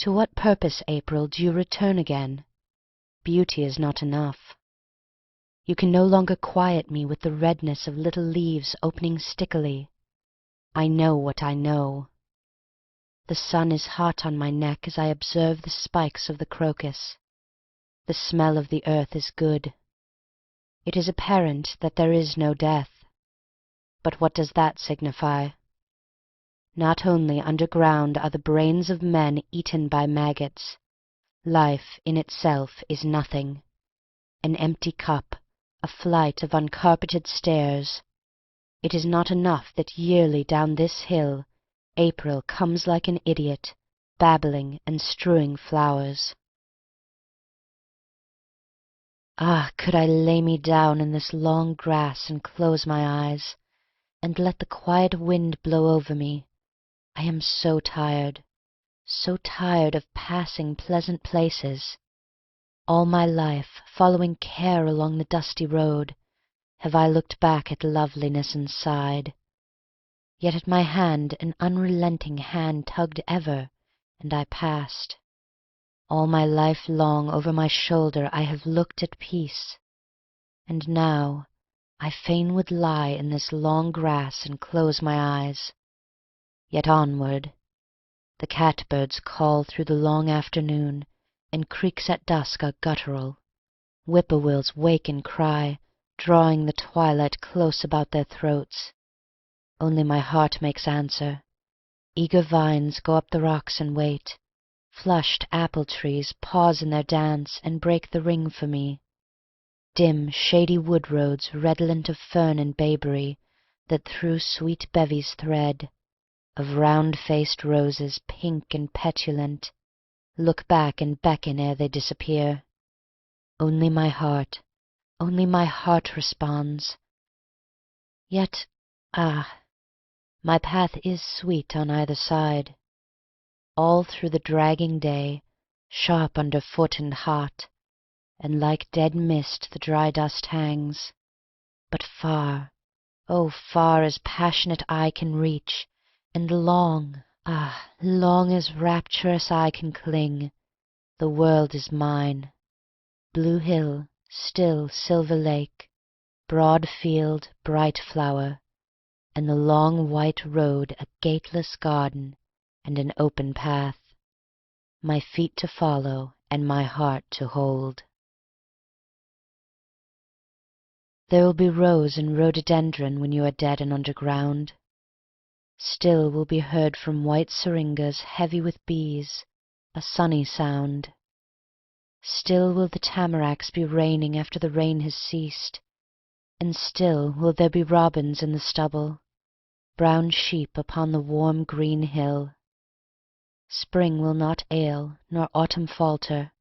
To what purpose, April, do you return again? Beauty is not enough. You can no longer quiet me with the redness of little leaves opening stickily. I know what I know. The sun is hot on my neck as I observe the spikes of the crocus. The smell of the earth is good. It is apparent that there is no death. But what does that signify? Not only underground are the brains of men eaten by maggots. Life in itself is nothing. An empty cup, a flight of uncarpeted stairs. It is not enough that yearly down this hill April comes like an idiot, babbling and strewing flowers. Ah, could I lay me down in this long grass and close my eyes, and let the quiet wind blow over me. I am so tired of passing pleasant places. All my life, following care along the dusty road, have I looked back at loveliness and sighed. Yet at my hand an unrelenting hand tugged ever, and I passed. All my life long over my shoulder I have looked at peace. And now I fain would lie in this long grass and close my eyes. Yet onward. The catbirds call through the long afternoon, and creeks at dusk are guttural. Whippoorwills wake and cry, drawing the twilight close about their throats. Only my heart makes answer. Eager vines go up the rocks and wait. Flushed apple trees pause in their dance and break the ring for me. Dim, shady wood roads redolent of fern and bayberry, that through sweet bevies thread, of round-faced roses, pink and petulant, look back and beckon ere they disappear. Only my heart responds. Yet, ah, my path is sweet on either side. All through the dragging day, sharp under foot and hot, and like dead mist the dry dust hangs. But far, oh far as passionate eye can reach, and long, ah, long as rapturous eye can cling, the world is mine. Blue hill, still silver lake, broad field, bright flower, and the long white road a gateless garden and an open path, my feet to follow and my heart to hold. There will be rose and rhododendron when you are dead and underground. Still will be heard from white syringas heavy with bees a sunny sound. Still will the tamaracks be raining after the rain has ceased, and still will there be robins in the stubble, brown sheep upon the warm green hill. Spring will not ail, nor autumn falter.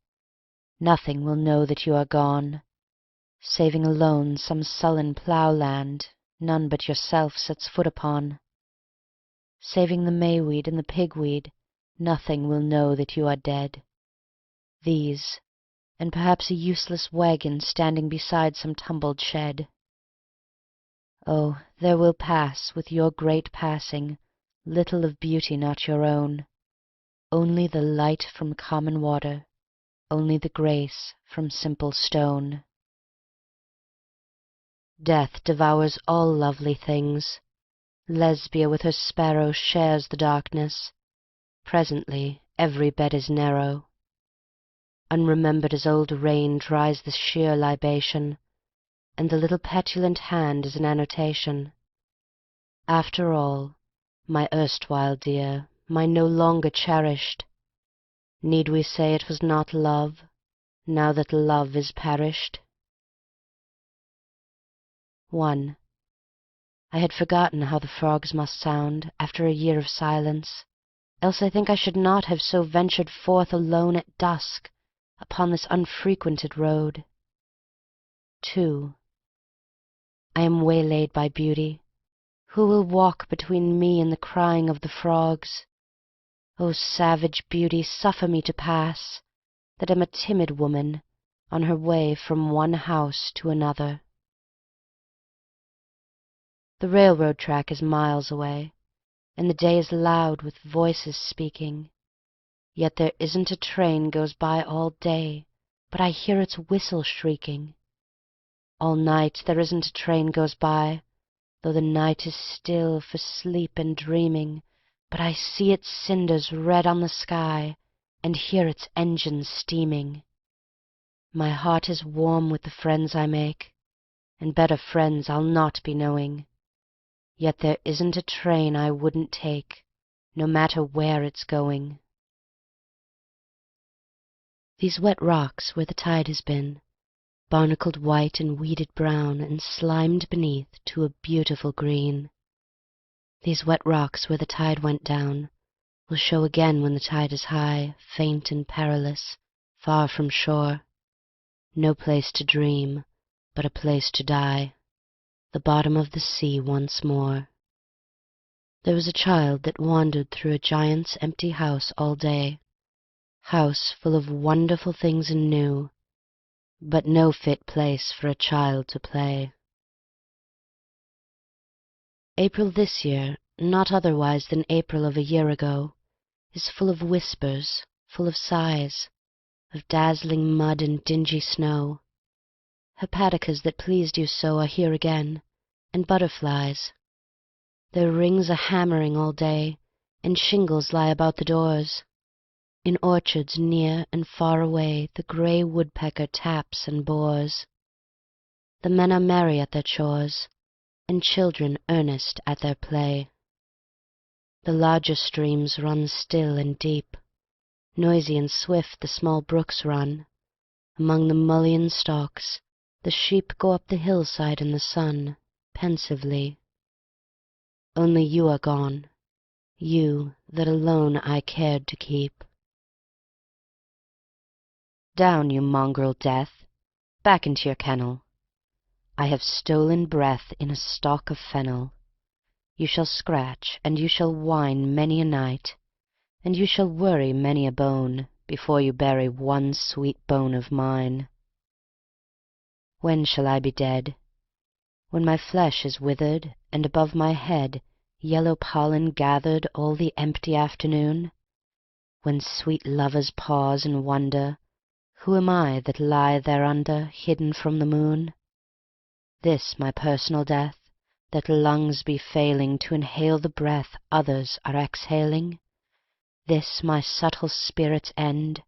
Nothing will know that you are gone, saving alone some sullen plough-land none but yourself sets foot upon. Saving the mayweed and the pigweed, nothing will know that you are dead. These, and perhaps a useless wagon standing beside some tumbled shed. Oh, there will pass, with your great passing, little of beauty not your own, only the light from common water, only the grace from simple stone. Death devours all lovely things. Lesbia with her sparrow shares the darkness. Presently every bed is narrow. Unremembered as old rain dries the sheer libation, and the little petulant hand is an annotation. After all, my erstwhile dear, my no longer cherished, need we say it was not love, now that love is perished? 1. I had forgotten how the frogs must sound after a year of silence, else I think I should not have so ventured forth alone at dusk upon this unfrequented road. 2. I am waylaid by beauty. Who will walk between me and the crying of the frogs? O savage beauty, suffer me to pass, that am a timid woman, on her way from one house to another. The railroad track is miles away, and the day is loud with voices speaking. Yet there isn't a train goes by all day but I hear its whistle shrieking. All night there isn't a train goes by, though the night is still for sleep and dreaming, but I see its cinders red on the sky, and hear its engines steaming. My heart is warm with the friends I make, and better friends I'll not be knowing. Yet there isn't a train I wouldn't take, no matter where it's going. These wet rocks where the tide has been, barnacled white and weeded brown and slimed beneath to a beautiful green. These wet rocks where the tide went down will show again when the tide is high, faint and perilous, far from shore. No place to dream, but a place to die, the bottom of the sea once more. There was a child that wandered through a giant's empty house all day, house full of wonderful things and new, but no fit place for a child to play. April this year, not otherwise than April of a year ago, is full of whispers, full of sighs, of dazzling mud and dingy snow. Hepaticas that pleased you so are here again, and butterflies. Their rings are hammering all day, and shingles lie about the doors. In orchards near and far away the grey woodpecker taps and bores. The men are merry at their chores, and children earnest at their play. The larger streams run still and deep, noisy and swift the small brooks run. Among the mullein stalks the sheep go up the hillside in the sun, pensively. Only you are gone, you that alone I cared to keep. Down, you mongrel Death, back into your kennel. I have stolen breath in a stalk of fennel. You shall scratch and you shall whine many a night, and you shall worry many a bone, before you bury one sweet bone of mine. When shall I be dead? When my flesh is withered, and above my head yellow pollen gathered all the empty afternoon? When sweet lovers pause and wonder, who am I that lie thereunder, hidden from the moon? This my personal death, that lungs be failing to inhale the breath others are exhaling? This my subtle spirit's end?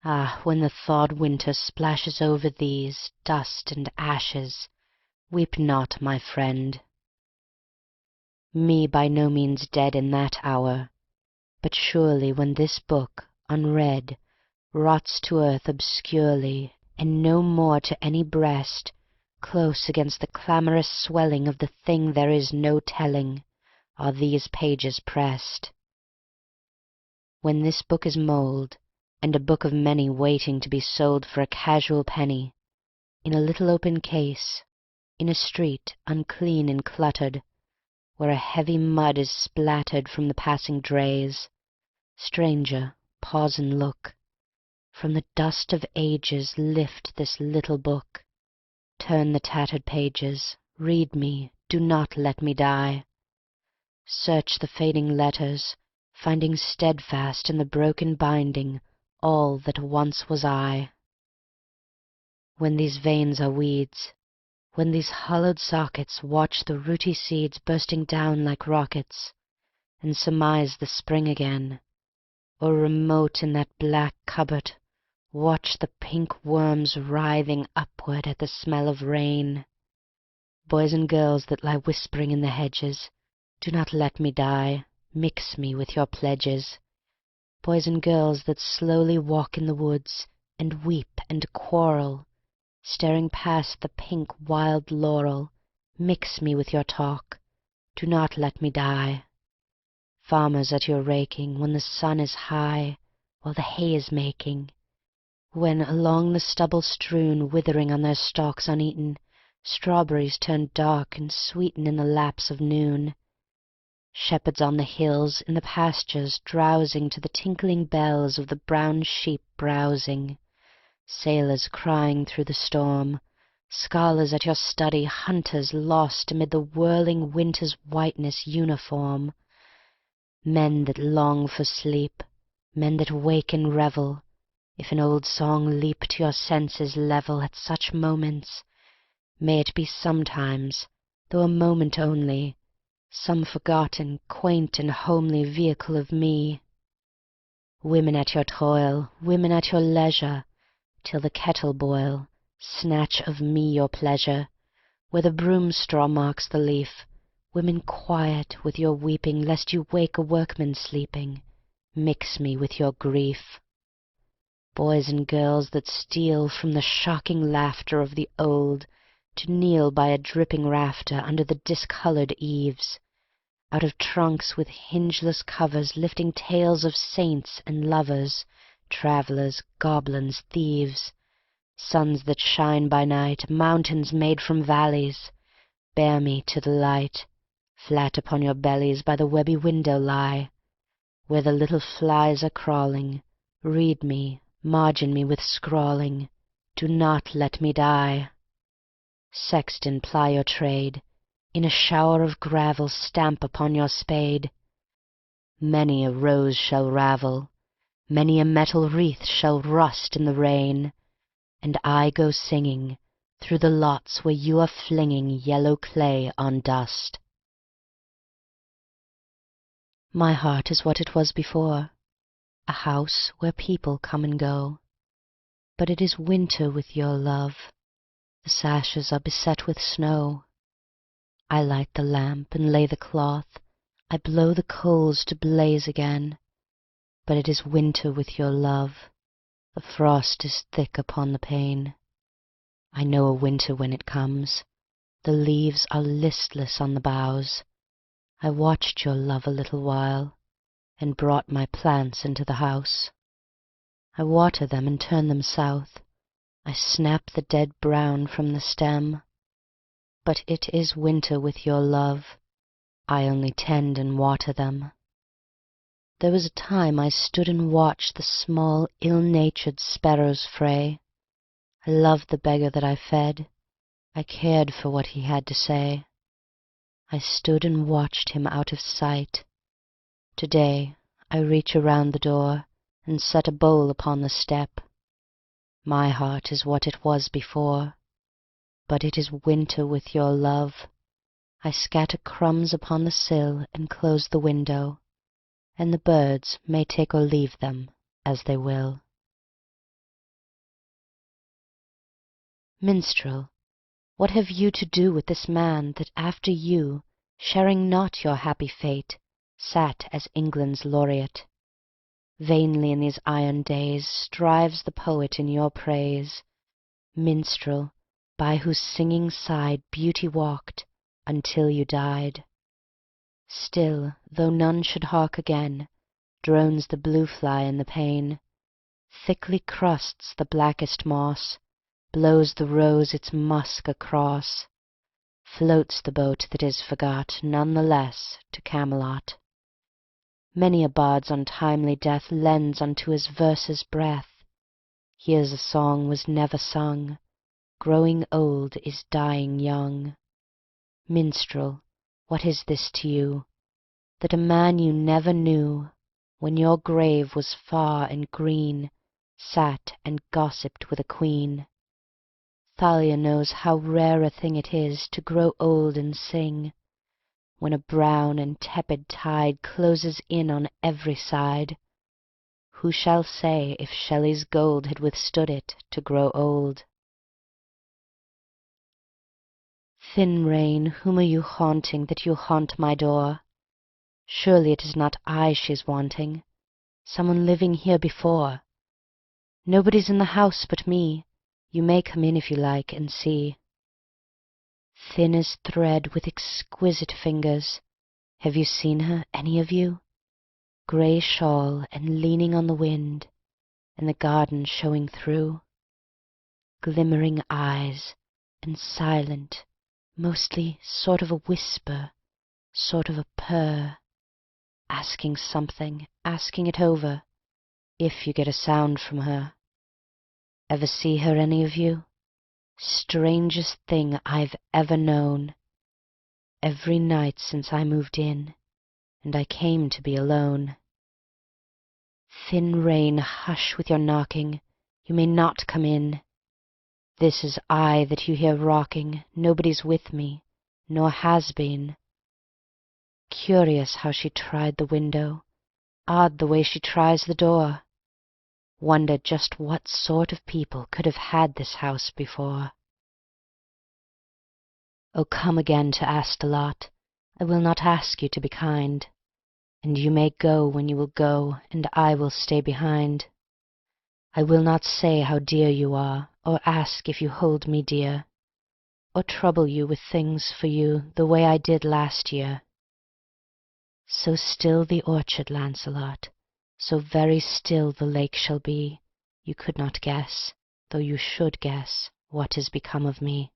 Ah, when the thawed winter splashes over these, dust and ashes, weep not, my friend. Me by no means dead in that hour, but surely when this book, unread, rots to earth obscurely, and no more to any breast, close against the clamorous swelling of the thing there is no telling, are these pages pressed. When this book is mould, and a book of many waiting to be sold for a casual penny, in a little open case, in a street unclean and cluttered, where a heavy mud is splattered from the passing drays, stranger, pause and look. From the dust of ages lift this little book. Turn the tattered pages, read me, do not let me die. Search the fading letters, finding steadfast in the broken binding all that once was I. When these veins are weeds, when these hollowed sockets watch the rooty seeds bursting down like rockets, and surmise the spring again, or remote in that black cupboard watch the pink worms writhing upward at the smell of rain. Boys and girls that lie whispering in the hedges, do not let me die, mix me with your pledges. Boys and girls that slowly walk in the woods, and weep and quarrel, staring past the pink wild laurel, mix me with your talk, do not let me die. Farmers at your raking, when the sun is high, while the hay is making, when along the stubble strewn, withering on their stalks uneaten, strawberries turn dark and sweeten in the lapse of noon. Shepherds on the hills, in the pastures, drowsing to the tinkling bells of the brown sheep browsing, sailors crying through the storm, scholars at your study, hunters lost amid the whirling winter's whiteness uniform. Men that long for sleep, Men that wake in revel, if an old song leap to your senses level at such moments, may it be sometimes, though a moment only, some forgotten, quaint and homely vehicle of me. Women at your toil, women at your leisure, till the kettle boil, snatch of me your pleasure. Where the broom straw marks the leaf, women quiet with your weeping lest you wake a workman sleeping, mix me with your grief. Boys and girls that steal from the shocking laughter of the old to kneel by a dripping rafter under the discolored eaves, out of trunks with hingeless covers lifting tales of saints and lovers, travelers, goblins, thieves. Suns that shine by night, mountains made from valleys, bear me to the light. Flat upon your bellies by the webby window lie, where the little flies are crawling. Read me, margin me with scrawling, do not let me die. Sexton, ply your trade, in a shower of gravel stamp upon your spade. Many a rose shall ravel, many a metal wreath shall rust in the rain, and I go singing through the lots where you are flinging yellow clay on dust. My heart is what it was before, a house where people come and go. But it is winter with your love, the sashes are beset with snow. I light the lamp and lay the cloth, I blow the coals to blaze again. But it is winter with your love, the frost is thick upon the pane. I know a winter when it comes, the leaves are listless on the boughs. I watched your love a little while, and brought my plants into the house. I water them and turn them south, I snap the dead brown from the stem. But it is winter with your love, I only tend and water them. There was a time I stood and watched the small ill-natured sparrows fray. I loved the beggar that I fed, I cared for what he had to say. I stood and watched him out of sight. Today I reach around the door and set a bowl upon the step. My heart is what it was before, but it is winter with your love. I scatter crumbs upon the sill and close the window, and the birds may take or leave them as they will. Minstrel, what have you to do with this man that after you, sharing not your happy fate, sat as England's laureate? Vainly in these iron days strives the poet in your praise, minstrel, by whose singing side Beauty walked until you died. Still, though none should hark again, drones the blue fly in the pane, thickly crusts the blackest moss, blows the rose its musk across, floats the boat that is forgot none the less to Camelot. Many a bard's untimely death lends unto his verses breath. Here's a song was never sung, growing old is dying young. Minstrel, what is this to you, that a man you never knew, when your grave was far and green, sat and gossiped with a queen? Thalia knows how rare a thing it is to grow old and sing, when a brown and tepid tide closes in on every side. Who shall say if Shelley's gold had withstood it to grow old? Thin rain, whom are you haunting that you haunt my door? Surely it is not I she's wanting, someone living here before. Nobody's in the house but me, you may come in if you like and see. Thin as thread with exquisite fingers, have you seen her, any of you? Grey shawl and leaning on the wind, and the garden showing through. Glimmering eyes, and silent, mostly sort of a whisper, sort of a purr, asking something, asking it over, if you get a sound from her. Ever see her, any of you? Strangest thing I've ever known. Every night since I moved in, and I came to be alone. Thin rain, hush with your knocking, you may not come in. This is I that you hear rocking, nobody's with me, nor has been. Curious how she tried the window, odd the way she tries the door. Wonder just what sort of people could have had this house before. Oh, come again to Astolat, I will not ask you to be kind, and you may go when you will go, and I will stay behind. I will not say how dear you are, or ask if you hold me dear, or trouble you with things for you the way I did last year. So still the orchard, Lancelot, so very still the lake shall be, you could not guess, though you should guess, what is become of me.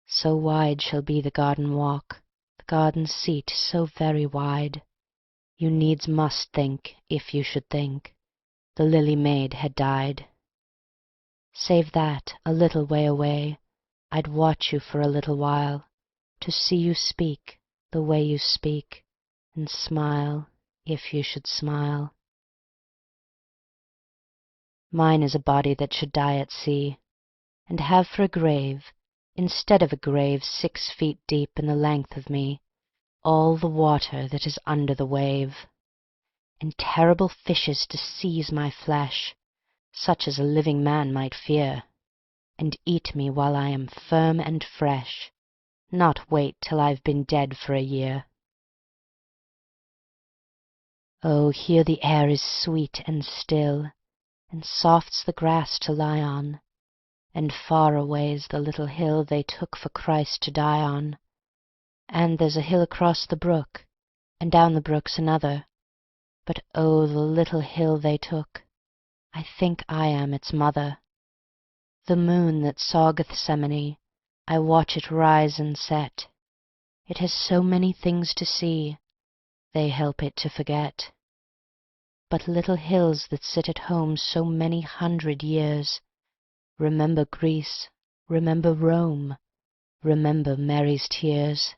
So wide shall be the garden walk, the garden seat so very wide, you needs must think, if you should think, the lily maid had died. Save that, a little way away, I'd watch you for a little while, to see you speak, the way you speak, and smile, if you should smile. Mine is a body that should die at sea, and have for a grave, instead of a grave 6 feet deep in the length of me, all the water that is under the wave, and terrible fishes to seize my flesh, such as a living man might fear, and eat me while I am firm and fresh, not wait till I've been dead for a year. Oh, here the air is sweet and still, and soft's the grass to lie on, and far away's the little hill they took for Christ to die on, and there's a hill across the brook, and down the brook's another, but oh, the little hill they took, I think I am its mother. The moon that saw Gethsemane, I watch it rise and set, it has so many things to see, they help it to forget. But little hills that sit at home so many 100 years, remember Greece, remember Rome, remember Mary's tears.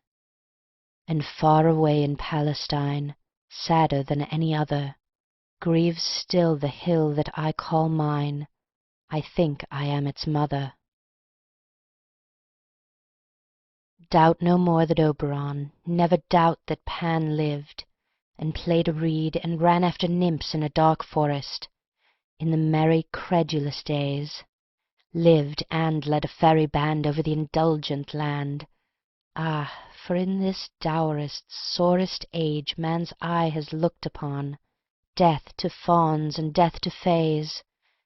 And far away in Palestine, sadder than any other, grieves still the hill that I call mine, I think I am its mother. Doubt no more that Oberon, never doubt that Pan lived, and played a reed, and ran after nymphs in a dark forest, in the merry credulous days, lived and led a fairy band over the indulgent land. Ah, for in this dourest, sorest age man's eye has looked upon death to fauns and death to fays,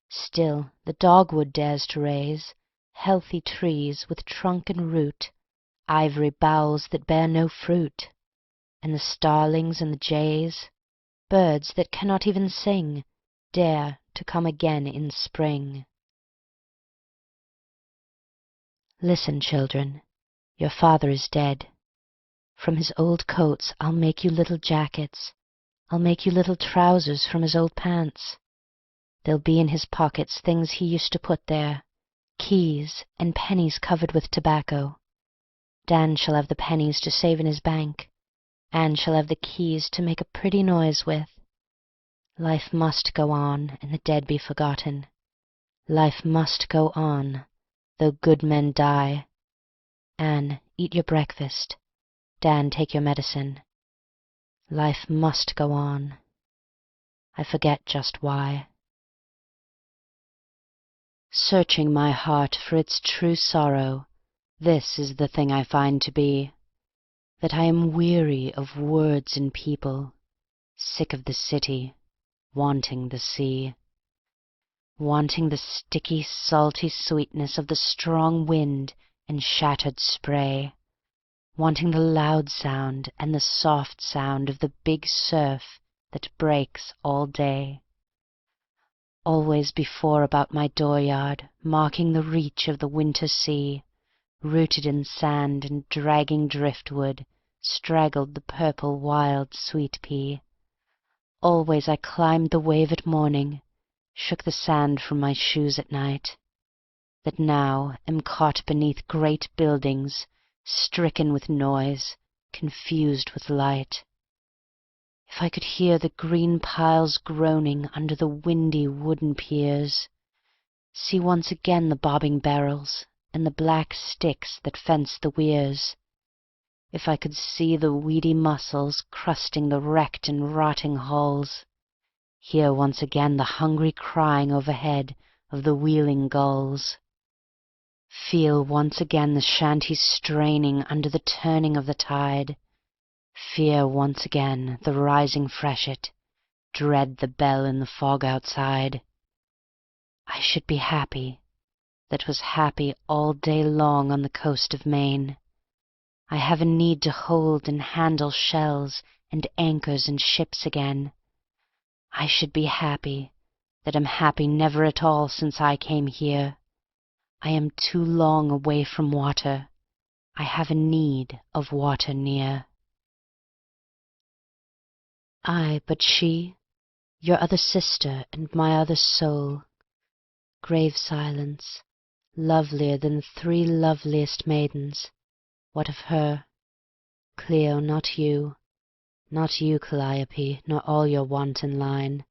still the dogwood dares to raise healthy trees with trunk and root, ivory boughs that bear no fruit, and the starlings and the jays, birds that cannot even sing, dare to come again in spring. Listen, children, your father is dead. From his old coats I'll make you little jackets, I'll make you little trousers from his old pants. There'll be in his pockets things he used to put there, keys and pennies covered with tobacco. Dan shall have the pennies to save in his bank, Anne shall have the keys to make a pretty noise with. Life must go on, and the dead be forgotten. Life must go on, though good men die. Anne, eat your breakfast. Dan, take your medicine. Life must go on. I forget just why. Searching my heart for its true sorrow, this is the thing I find to be, that I am weary of words and people, sick of the city, wanting the sea. Wanting the sticky, salty sweetness of the strong wind and shattered spray, wanting the loud sound and the soft sound of the big surf that breaks all day. Always before about my dooryard, marking the reach of the winter sea, rooted in sand and dragging driftwood, straggled the purple wild sweet pea. Always I climbed the wave at morning, shook the sand from my shoes at night, that now am caught beneath great buildings, stricken with noise, confused with light. If I could hear the green piles groaning under the windy wooden piers, see once again the bobbing barrels and the black sticks that fence the weirs, if I could see the weedy mussels crusting the wrecked and rotting hulls, hear once again the hungry crying overhead of the wheeling gulls, feel once again the shanties straining under the turning of the tide, fear once again the rising freshet, dread the bell in the fog outside, I should be happy that was happy all day long on the coast of Maine. I have a need to hold and handle shells and anchors and ships again. I should be happy that am happy never at all since I came here. I am too long away from water. I have a need of water near. Ay, but she, your other sister and my other soul, grave silence, lovelier than the 3 loveliest maidens, what of her? Clio, not you, Calliope, nor all your wanton line,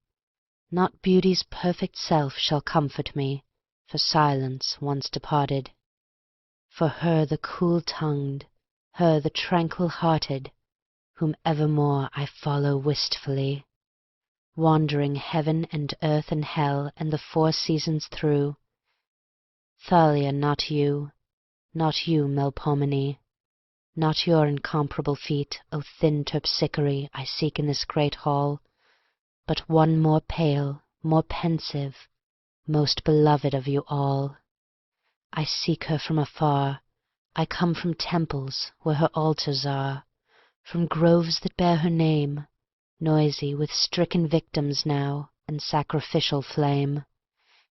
not beauty's perfect self shall comfort me, for silence once departed. For her the cool-tongued, her the tranquil-hearted, whom evermore I follow wistfully, wandering heaven and earth and hell and the 4 seasons through. Thalia, not you, Melpomene, not your incomparable feet, O thin Terpsichore, I seek in this great hall, but one more pale, more pensive, most beloved of you all. I seek her from afar, I come from temples where her altars are, from groves that bear her name, noisy with stricken victims now and sacrificial flame,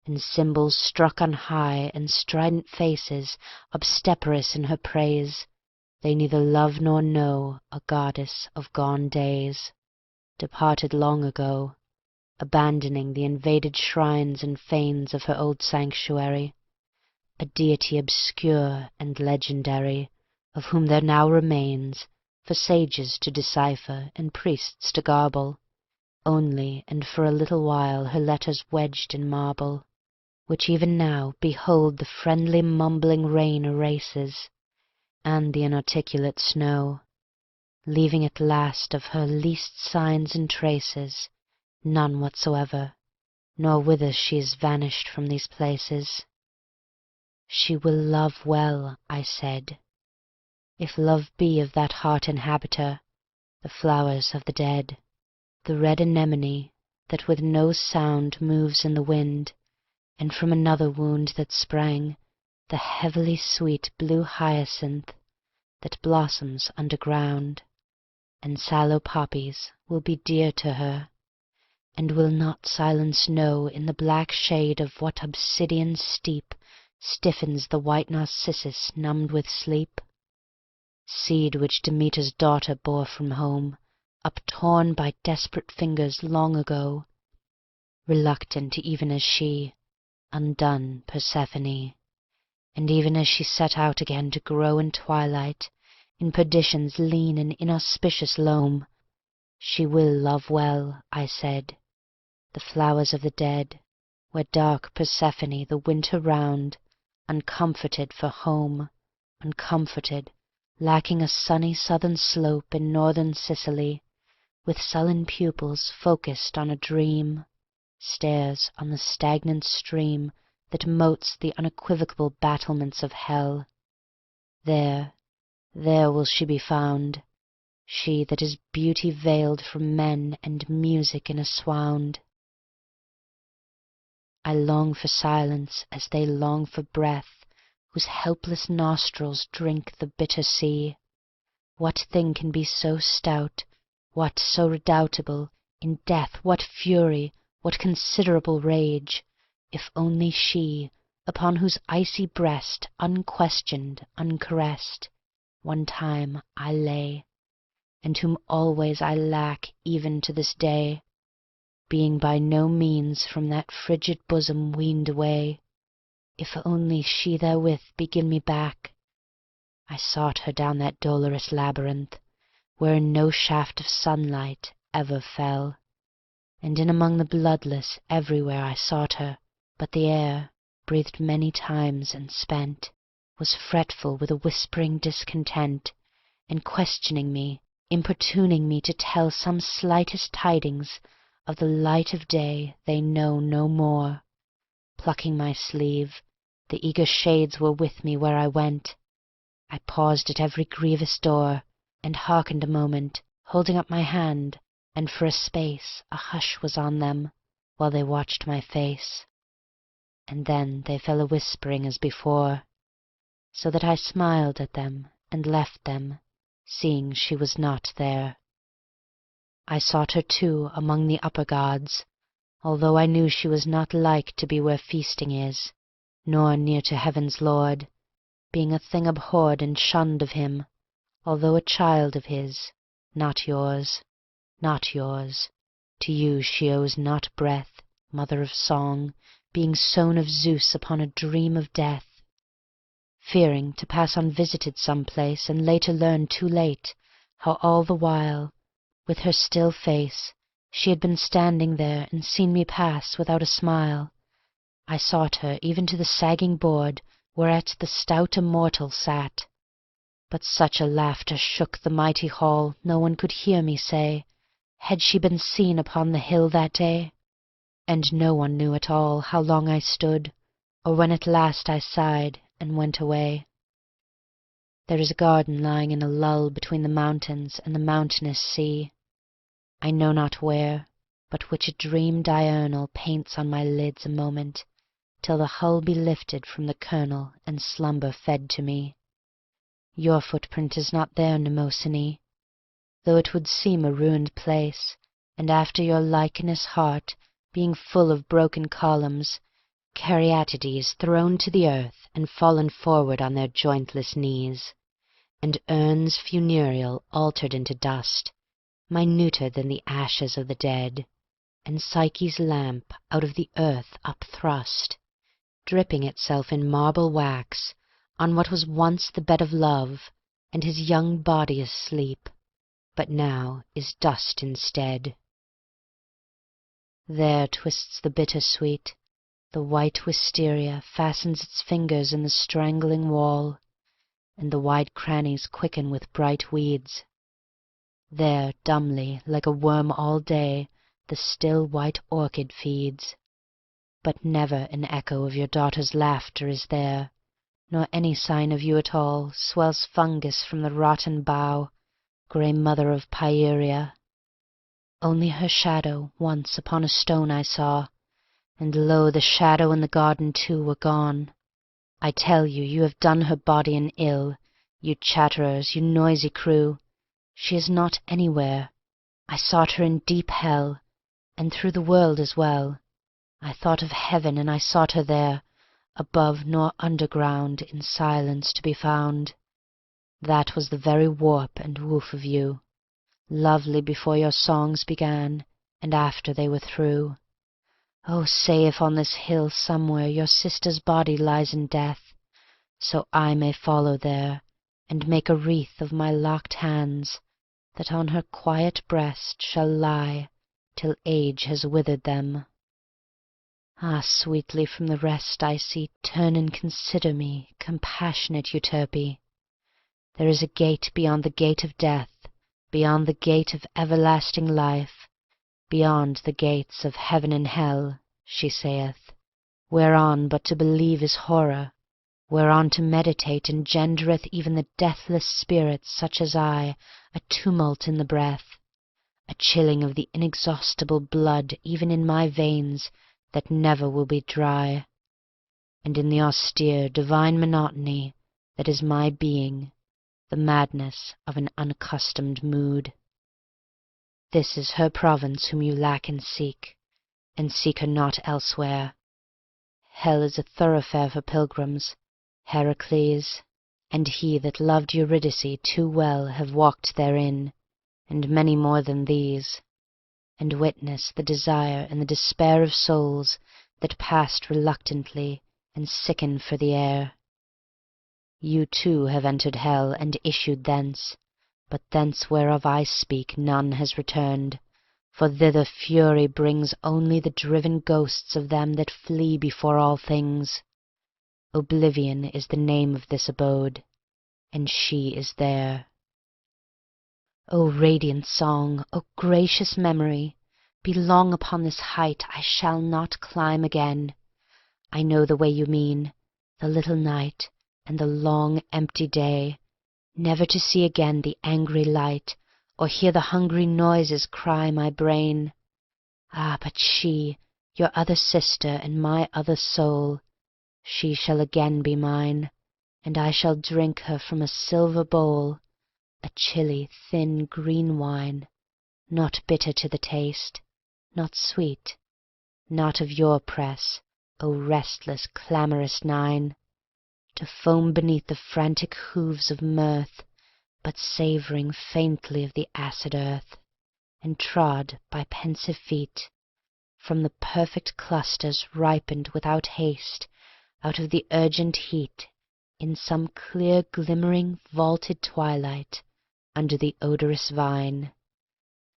and cymbals struck on high and strident faces obstreperous in her praise. They neither love nor know a goddess of gone days, departed long ago, abandoning the invaded shrines and fanes of her old sanctuary, a deity obscure and legendary, of whom there now remains, for sages to decipher and priests to garble, only and for a little while her letters wedged in marble, which even now, behold, the friendly mumbling rain erases, and the inarticulate snow, leaving at last of her least signs and traces, none whatsoever, nor whither she is vanished from these places. She will love well, I said, if love be of that heart inhabiter, the flowers of the dead, the red anemone that with no sound moves in the wind, and from another wound that sprang, the heavily sweet blue hyacinth that blossoms underground, and sallow poppies will be dear to her, and will not silence know in the black shade of what obsidian steep stiffens the white narcissus numbed with sleep, seed which Demeter's daughter bore from home, uptorn by desperate fingers long ago, reluctant even as she, undone Persephone, and even as she set out again to grow in twilight, in perdition's lean and inauspicious loam. She will love well, I said, the flowers of the dead, where dark Persephone the winter round, uncomforted for home, uncomforted, lacking a sunny southern slope in northern Sicily, with sullen pupils focused on a dream, stares on the stagnant stream that moats the unequivocal battlements of hell. There will she be found, she that is beauty veiled from men and music in a swound. I long for silence as they long for breath, whose helpless nostrils drink the bitter sea. What thing can be so stout, what so redoubtable, in death what fury, what considerable rage, if only she, upon whose icy breast, unquestioned, uncaressed, one time I lay, and whom always I lack even to this day, being by no means from that frigid bosom weaned away, if only she therewith begin me back. I sought her down that dolorous labyrinth, wherein no shaft of sunlight ever fell. And in among the bloodless everywhere I sought her, but the air, breathed many times and spent, was fretful with a whispering discontent, and questioning me, importuning me to tell some slightest tidings of the light of day they know no more. Plucking my sleeve, the eager shades were with me where I went. I paused at every grievous door, and hearkened a moment, holding up my hand, and for a space a hush was on them, while they watched my face. And then they fell a-whispering as before, so that I smiled at them and left them, seeing she was not there. I sought her too among the upper gods, although I knew she was not like to be where feasting is, nor near to heaven's Lord, being a thing abhorred and shunned of him, although a child of his, not yours, not yours. To you she owes not breath, mother of song, being sown of Zeus upon a dream of death. Fearing to pass unvisited some place, and later learn too late how all the while, with her still face, she had been standing there and seen me pass without a smile, I sought her even to the sagging board whereat the stout immortal sat. But such a laughter shook the mighty hall, no one could hear me say, had she been seen upon the hill that day? And no one knew at all how long I stood, or when at last I sighed and went away. There is a garden lying in a lull between the mountains and the mountainous sea, I know not where, but which a dream diurnal paints on my lids a moment, till the hull be lifted from the kernel and slumber fed to me. Your footprint is not there, Mnemosyne, though it would seem a ruined place, and after your lichenous heart, being full of broken columns, caryatides thrown to the earth and fallen forward on their jointless knees, and urns funereal altered into dust, minuter than the ashes of the dead, and Psyche's lamp out of the earth upthrust, dripping itself in marble wax on what was once the bed of love, and his young body asleep, but now is dust instead. There twists the bitter-sweet, the white wisteria fastens its fingers in the strangling wall, and the wide crannies quicken with bright weeds. There dumbly, like a worm all day, the still white orchid feeds. But never an echo of your daughter's laughter is there, nor any sign of you at all. Swells fungus from the rotten bough, grey mother of Pieria. Only her shadow once upon a stone I saw, and lo, the shadow and the garden too were gone. I tell you, you have done her body an ill, you chatterers, you noisy crew. She is not anywhere. I sought her in deep hell, and through the world as well. I thought of heaven, and I sought her there, above nor underground, in silence to be found. That was the very warp and woof of you, lovely before your songs began, and after they were through. Oh, say if on this hill somewhere your sister's body lies in death, so I may follow there, and make a wreath of my locked hands, that on her quiet breast shall lie till age has withered them. Ah, sweetly from the rest I see, turn and consider me, compassionate Euterpe. There is a gate beyond the gate of death, beyond the gate of everlasting life, beyond the gates of heaven and hell, she saith, whereon but to believe is horror, whereon to meditate engendereth even the deathless spirits such as I, a tumult in the breath, a chilling of the inexhaustible blood even in my veins that never will be dry, and in the austere divine monotony that is my being, the madness of an unaccustomed mood. This is her province whom you lack and seek her not elsewhere. Hell is a thoroughfare for pilgrims. Heracles, and he that loved Eurydice too well have walked therein, and many more than these, and witness the desire and the despair of souls that passed reluctantly and sickened for the air. You too have entered hell and issued thence, but thence whereof I speak none has returned, For thither fury brings only the driven ghosts of them that flee before all things. Oblivion is the name of this abode, and she is there. O radiant song, O gracious memory, be long upon this height I shall not climb again. I know the way you mean, the little night, and the long empty day, never to see again the angry light, or hear the hungry noises cry my brain. Ah, but she, your other sister and my other soul, she shall again be mine, and I shall drink her from a silver bowl, a chilly, thin, green wine, not bitter to the taste, not sweet, not of your press, O restless, clamorous Nine, to foam beneath the frantic hooves of mirth, but savouring faintly of the acid earth, and trod by pensive feet, from the perfect clusters ripened without haste, out of the urgent heat, in some clear glimmering vaulted twilight, under the odorous vine.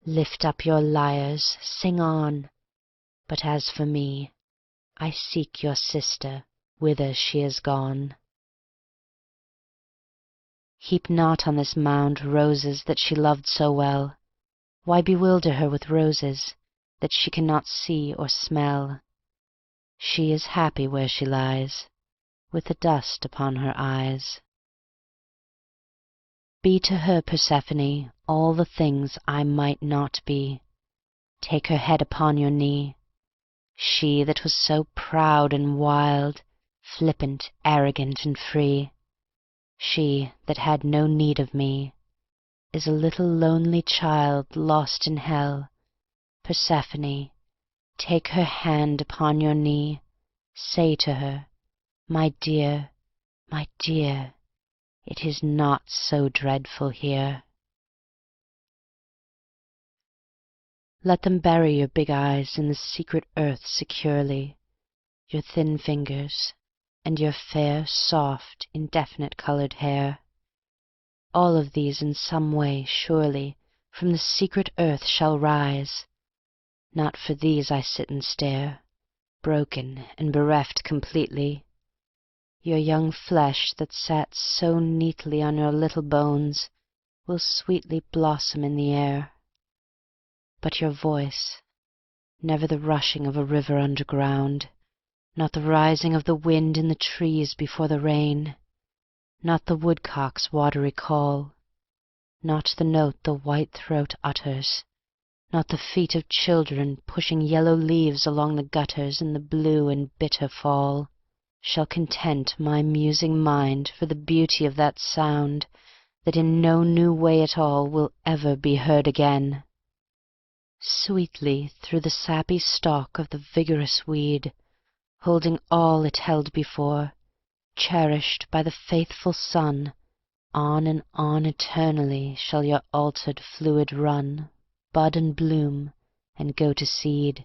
Lift up your lyres, sing on, but as for me, I seek your sister whither she is gone. Heap not on this mound roses that she loved so well. Why bewilder her with roses that she cannot see or smell? She is happy where she lies, with the dust upon her eyes. Be to her, Persephone, all the things I might not be. Take her head upon your knee. She that was so proud and wild, flippant, arrogant, and free, she that had no need of me, is a little lonely child lost in hell. Persephone, take her hand upon your knee, say to her, my dear, it is not so dreadful here. Let them bury your big eyes in the secret earth securely, your thin fingers, and your fair, soft, indefinite colored hair. All of these in some way, surely, from the secret earth shall rise. Not for these I sit and stare, broken and bereft completely. Your young flesh that sat so neatly on your little bones will sweetly blossom in the air. But your voice, never the rushing of a river underground, not the rising of the wind in the trees before the rain, not the woodcock's watery call, not the note the white throat utters, not the feet of children pushing yellow leaves along the gutters in the blue and bitter fall, shall content my musing mind for the beauty of that sound that in no new way at all will ever be heard again. Sweetly through the sappy stalk of the vigorous weed, holding all it held before, cherished by the faithful sun, on and on eternally shall your altered fluid run, bud and bloom, and go to seed.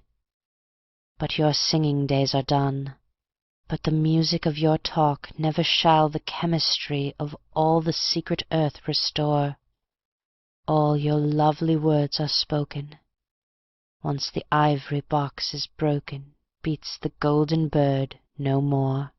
But your singing days are done, but the music of your talk never shall the chemistry of all the secret earth restore. All your lovely words are spoken. Once the ivory box is broken, beats the golden bird no more.